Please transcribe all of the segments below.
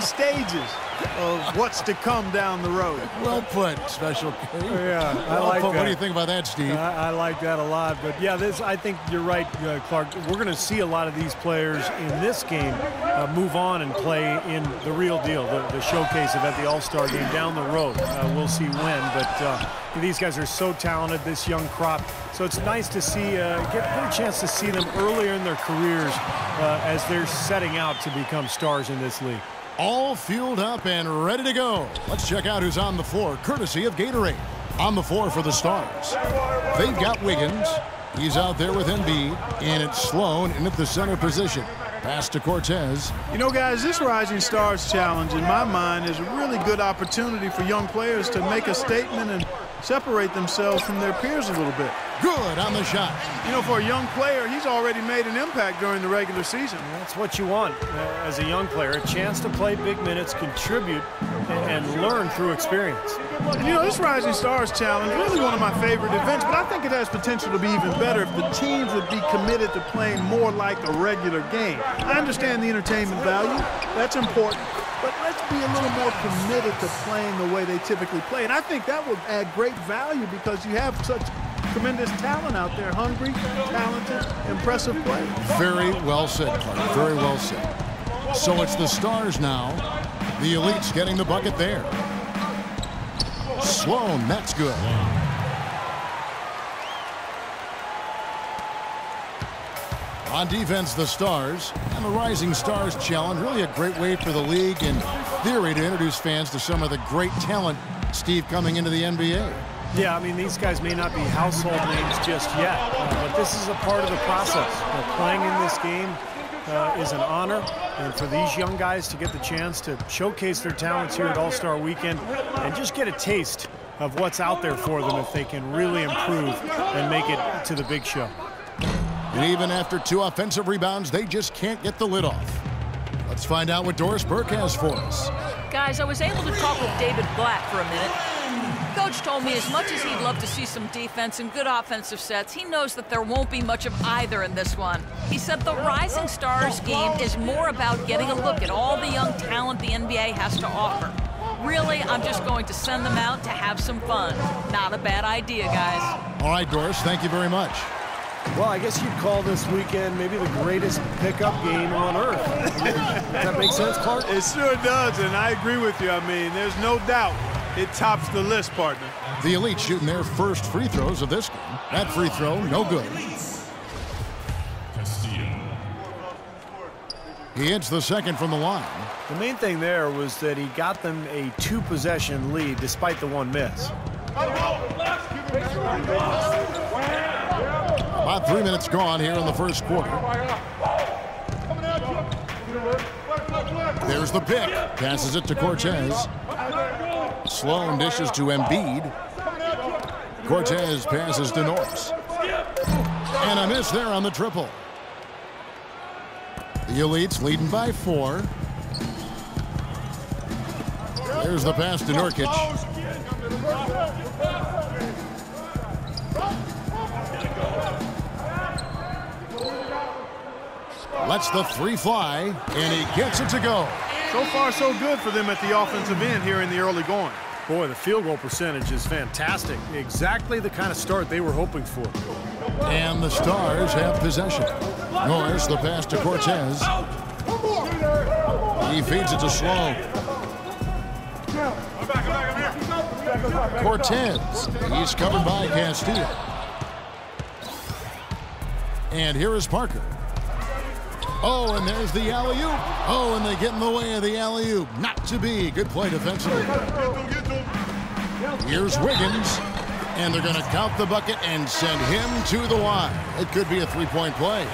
different stages of what's to come down the road. Well put, Special K. Yeah, I like that. What do you think about that, Steve? I like that a lot. But, yeah, I think you're right, Clark. We're going to see a lot of these players in this game move on and play in the real deal, the showcase event, the All-Star game down the road. We'll see when. But these guys are so talented, this young crop. So it's nice to see, get a chance to see them earlier in their careers as they're setting out to become stars in this league. All fueled up and ready to go. Let's check out who's on the floor, courtesy of Gatorade. On the floor for the Stars, they've got Wiggins. He's out there with Embiid, and it's Sloan in at the center position. Pass to Cortez. You know, guys, this Rising Stars Challenge, in my mind, is a really good opportunity for young players to make a statement and separate themselves from their peers a little bit. Good on the shot. You know, for a young player, he's already made an impact during the regular season. That's what you want as a young player, a chance to play big minutes, contribute, and learn through experience. And, you know, this Rising Stars Challenge is really one of my favorite events, but I think it has potential to be even better if the teams would be committed to playing more like a regular game. I understand the entertainment value. That's important. But let's be a little more committed to playing the way they typically play. And I think that would add great value because you have such tremendous talent out there, hungry, talented, impressive players. Very well said, Clark. Very well said. So it's the Stars now. The Elites getting the bucket there. Sloan, that's good. On defense, the Stars. And the Rising Stars Challenge, really a great way for the league in theory to introduce fans to some of the great talent, Steve, coming into the NBA. Yeah, I mean, these guys may not be household names just yet, but this is a part of the process. Playing in this game is an honor, and for these young guys to get the chance to showcase their talents here at All-Star Weekend and just get a taste of what's out there for them if they can really improve and make it to the big show. And even after 2 offensive rebounds, they just can't get the lid off. Let's find out what Doris Burke has for us. Guys, I was able to talk with David Black for a minute. Coach told me as much as he'd love to see some defense and good offensive sets, he knows that there won't be much of either in this one. He said the Rising Stars game is more about getting a look at all the young talent the NBA has to offer. Really, I'm just going to send them out to have some fun. Not a bad idea, guys. All right, Doris, thank you very much. Well, I guess you'd call this weekend maybe the greatest pickup game on earth. Does that make sense, Clark? It sure does, and I agree with you. I mean, there's no doubt it tops the list, partner. The Elite shooting their first free throws of this game. That free throw, no good. He hits the second from the line. The main thing there was that he got them a 2-possession lead despite the 1 miss. About 3 minutes gone here in the first quarter. There's the pick. Passes it to Cortez. Sloan dishes to Embiid. Cortez passes to Norris. And a miss there on the triple. The Elites leading by 4. There's the pass to Nurkic. Lets the 3 fly, and he gets it to go. So far, so good for them at the offensive end here in the early going. Boy, the field goal percentage is fantastic. Exactly the kind of start they were hoping for. And the Stars have possession. Norris, the pass to Cortez. He feeds it to Sloan. Cortez, he's covered by Castillo. And here is Parker. Oh, and there's the alley-oop. Oh, and they get in the way of the alley-oop. Not to be. Good play defensively. Here's Wiggins. And they're going to count the bucket and send him to the line. It could be a 3-point play.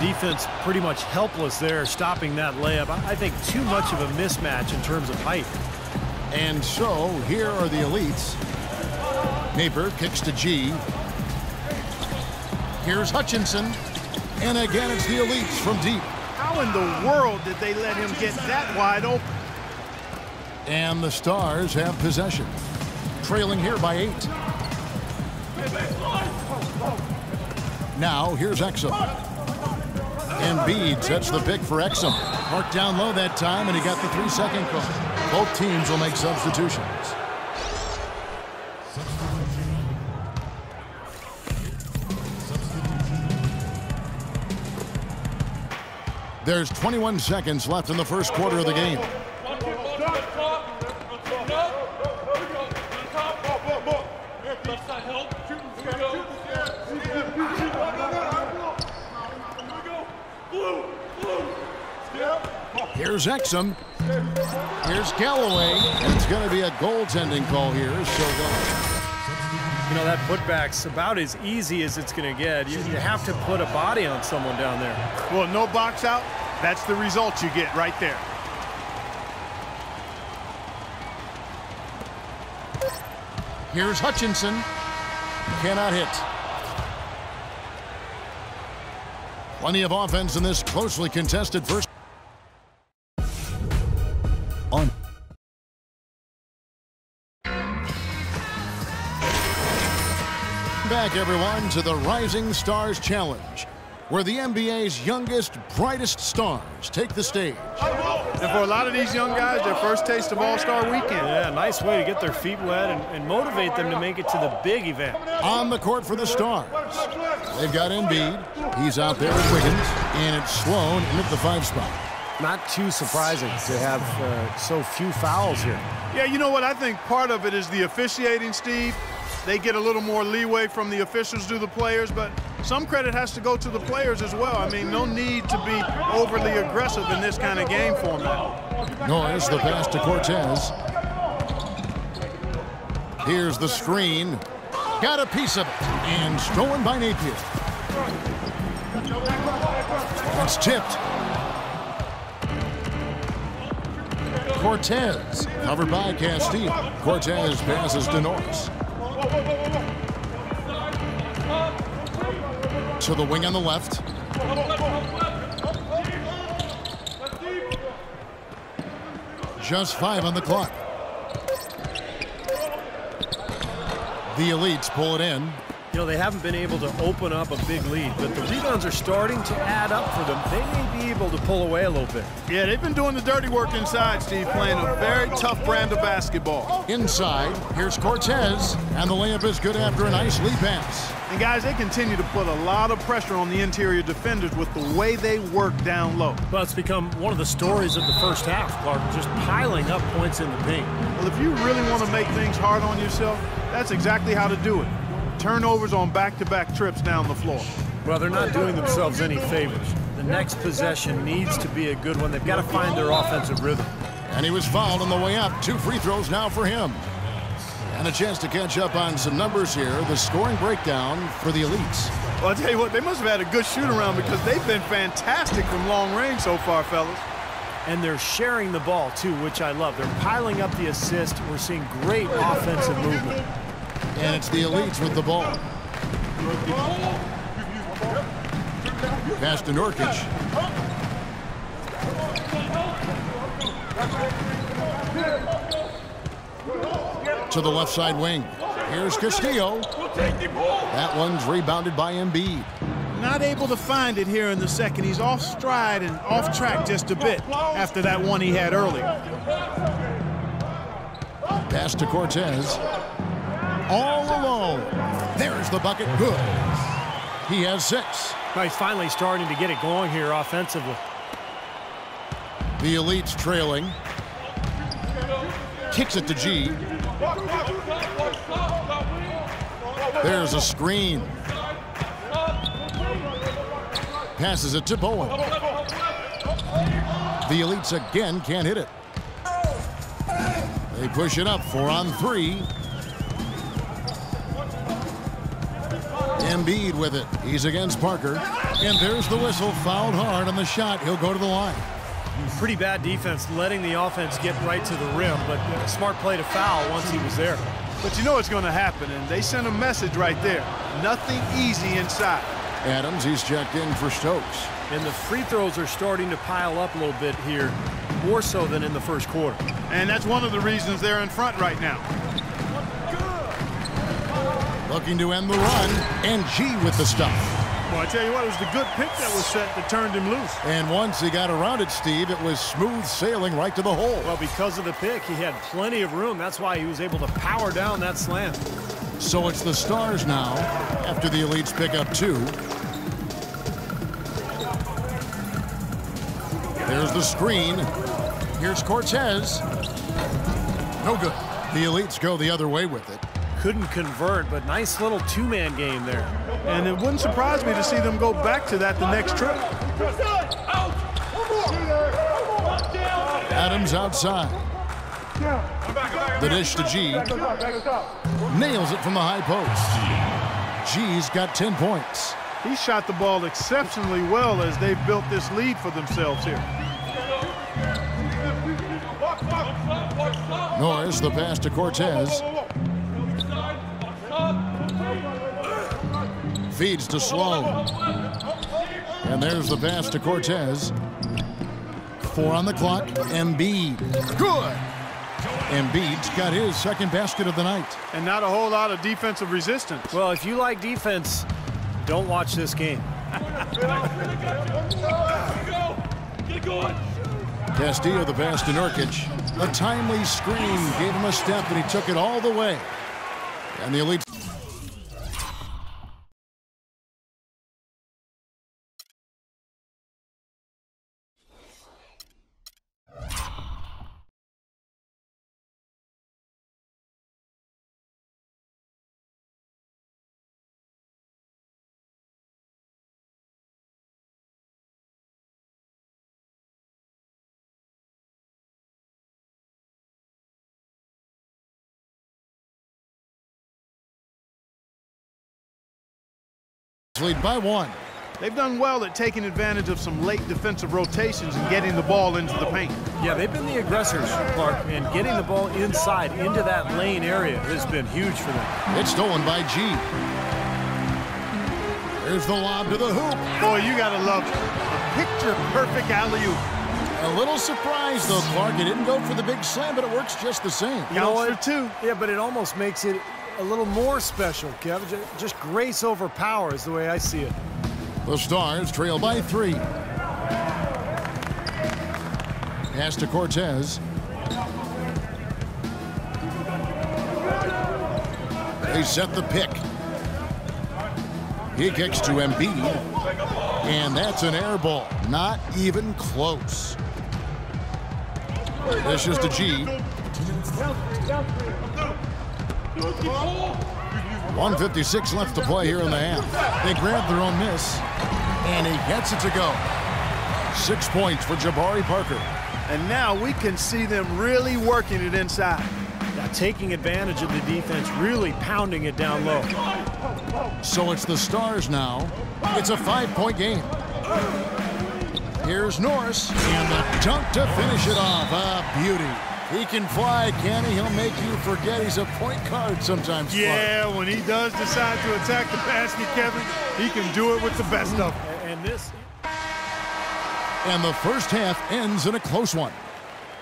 Defense pretty much helpless there, stopping that layup. I think too much of a mismatch in terms of height. And so, here are the Elites. Napier kicks to G. Here's Hutchinson. And again, it's the Elites from deep. How in the world did they let him get that wide open? And the Stars have possession. Trailing here by 8. Now, here's Exum. Embiid sets the pick for Exum. Marked down low that time, and he got the 3-second call. Both teams will make substitutions. There's 21 seconds left in the first quarter of the game. Here's Exum. Here's Galloway. And it's going to be a goaltending call here. So you know, that putback's about as easy as it's going to get. You have to put a body on someone down there. Well, no box out. That's the result you get right there. here's Hutchinson. Cannot hit. Plenty of offense in this closely contested first. On. Back, everyone, to the Rising Stars Challenge, where the NBA's youngest, brightest stars take the stage. And for a lot of these young guys, their first taste of All-Star Weekend. Yeah, nice way to get their feet wet and motivate them to make it to the big event. On the court for the Stars, they've got Embiid. He's out there with Wiggins, and it's Sloan in at the 5 spot. Not too surprising to have so few fouls here. Yeah, you know what? I think part of it is the officiating, Steve. They get a little more leeway from the officials to the players, but some credit has to go to the players as well. I mean, no need to be overly aggressive in this kind of game format. Norris, the pass to Cortez. Here's the screen. Got a piece of it, and stolen by Napier. It's tipped. Cortez, covered by Castillo. Cortez passes to Norris. To the wing on the left. Just 5 on the clock. The Elites pull it in. You know, they haven't been able to open up a big lead, but the rebounds are starting to add up for them. They may be able to pull away a little bit. Yeah, they've been doing the dirty work inside, Steve, playing a very tough brand of basketball. Inside, here's Cortez, and the layup is good after a nice lead pass. And guys, they continue to put a lot of pressure on the interior defenders with the way they work down low. Well, it's become one of the stories of the first half, Clark, just piling up points in the paint. Well, if you really want to make things hard on yourself, that's exactly how to do it. Turnovers on back-to-back trips down the floor. Well, they're not doing themselves any favors. The next possession needs to be a good one. They've got to find their offensive rhythm. And he was fouled on the way up. 2 free throws now for him. And a chance to catch up on some numbers here. The scoring breakdown for the Elites. Well, I'll tell you what, they must have had a good shoot-around because they've been fantastic from long range so far, fellas. And they're sharing the ball, too, which I love. They're piling up the assist. We're seeing great offensive movement. And it's the Elites with the ball. Pass to Nurkic. To the left side wing. Here's Castillo. That one's rebounded by Embiid. Not able to find it here in the second. He's off stride and off track just a bit after that one he had earlier. Pass to Cortez. All alone. There's the bucket. Good. He has 6. He's finally starting to get it going here offensively. The Elites trailing. Kicks it to G. There's a screen. Passes it to Bowen. The Elites again can't hit it. They push it up 4 on 3. Embiid with it. He's against Parker. And there's the whistle. Fouled hard on the shot. He'll go to the line. Pretty bad defense letting the offense get right to the rim, but a smart play to foul once he was there. But you know what's going to happen, and they sent a message right there. Nothing easy inside. Adams, he's checked in for Stokes. And the free throws are starting to pile up a little bit here, more so than in the first quarter. And that's one of the reasons they're in front right now. Looking to end the run, and G with the stop. Well, I tell you what, it was the good pick that was set that turned him loose. And once he got around it, Steve, it was smooth sailing right to the hole. Well, because of the pick, he had plenty of room. That's why he was able to power down that slam. So it's the Stars now after the Elites pick up 2. There's the screen. Here's Cortez. No good. The Elites go the other way with it. Couldn't convert, but nice little two-man game there. And it wouldn't surprise me to see them go back to that the next trip. Adams outside. The dish to G. Nails it from the high post. G's got 10 points. He shot the ball exceptionally well as they've built this lead for themselves here. Norris, the pass to Cortez. Feeds to Sloan. And there's the pass to Cortez. 4 on the clock. Embiid. Good. Embiid's got his second basket of the night. And not a whole lot of defensive resistance. Well, if you like defense, don't watch this game. Castillo the pass to Nurkic. A timely screen gave him a step, and he took it all the way. And the Elite. Lead by 1. They've done well at taking advantage of some late defensive rotations and getting the ball into the paint. Yeah, they've been the aggressors, Clark, and getting the ball inside into that lane area has been huge for them. It's stolen by G. There's the lob to the hoop. Boy, you gotta love a picture-perfect alley-oop. A little surprised, though, Clark. It didn't go for the big slam, but it works just the same. You know what? For 2. Yeah, but it almost makes it a little more special, Kevin. Just grace over power is the way I see it. The Stars trail by 3. Pass to Cortez. They set the pick. He kicks to Embiid. And that's an air ball. Not even close. This is to G. 1:56 left to play here in the half. They grab their own miss, and he gets it to go. 6 points for Jabari Parker. And now we can see them really working it inside. Now taking advantage of the defense, really pounding it down low. So it's the Stars now. It's a 5-point game. Here's Norris, and the dunk to finish it off. A beauty. He can fly, can he? He'll make you forget he's a point guard sometimes. Yeah, when he does decide to attack the basket, Kevin, he can do it with the best of them. And the first half ends in a close one.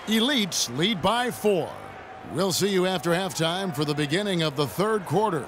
Elites lead by 4. We'll see you after halftime for the beginning of the third quarter.